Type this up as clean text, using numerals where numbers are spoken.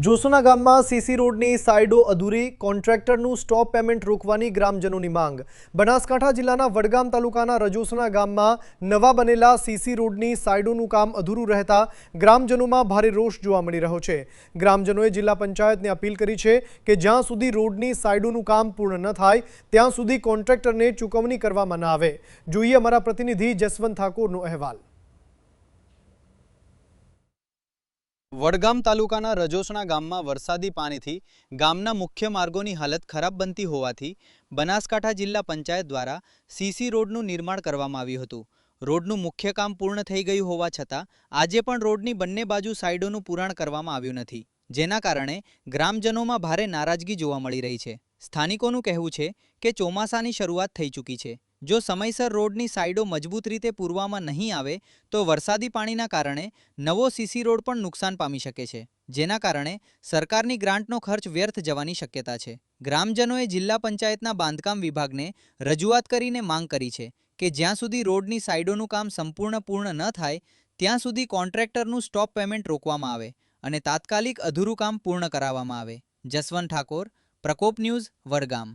જોસોના ગામમાં સીસી રોડની સાઇડો અધૂરી, કોન્ટ્રાક્ટરનું સ્ટોપ પેમેન્ટ રોકવાની ગ્રામજનોની માંગ। બનાસકાંઠા જિલ્લાના વડગામ તાલુકાના રજોસના ગામમાં નવા બનેલા સીસી રોડની સાઇડોનું કામ અધૂરું રહેતા ગ્રામજનોમાં ભારે રોષ જોવા મળી રહ્યો છે। ગ્રામજનોએ જિલ્લા પંચાયતને અપીલ કરી છે કે જ્યાં સુધી રોડની સાઇડોનું કામ પૂર્ણ ન થાય ત્યાં સુધી કોન્ટ્રાક્ટરને ચૂકવણી કરવામાં ન આવે। જોઈએ અમારા પ્રતિનિધિ જસવંત ઠાકોરનો અહેવાલ। વડગામ તાલુકાના રજોસણા ગામમાં વરસાદી પાણીથી ગામના મુખ્ય માર્ગોની હાલત ખરાબ બનતી હોવાથી બનાસકાંઠા જિલ્લા પંચાયત દ્વારા સીસી રોડનું નિર્માણ કરવામાં આવ્યું હતું। રોડનું મુખ્ય કામ પૂર્ણ થઈ ગયું હોવા છતાં આજે પણ રોડની બંને બાજુ સાઇડોનું પુરાણ કરવામાં આવ્યું નથી, જેના કારણે ગ્રામજનોમાં ભારે નારાજગી જોવા મળી રહી છે। સ્થાનિકોનું કહેવું છે કે ચોમાસાની શરૂઆત થઈ ચૂકી છે, જો સમયસર રોડની સાઇડો મજબૂત રીતે પૂરવામાં નહીં આવે તો વરસાદી પાણીના કારણે નવો સીસી રોડ પણ નુકસાન પામી શકે છે, જેના કારણે સરકારની ગ્રાન્ટનો ખર્ચ વ્યર્થ જવાની શક્યતા છે। ગ્રામજનોએ જિલ્લા પંચાયતના બાંધકામ વિભાગને રજૂઆત કરીને માંગ કરી છે કે જ્યાં સુધી રોડની સાઇડોનું કામ સંપૂર્ણ પૂર્ણ ન થાય ત્યાં સુધી કોન્ટ્રાક્ટરનું સ્ટોપ પેમેન્ટ રોકવામાં આવે અને તાત્કાલિક અધૂરું કામ પૂર્ણ કરાવવામાં આવે। જસવંત ઠાકોર, પ્રકોપ ન્યૂઝ, વડગામ।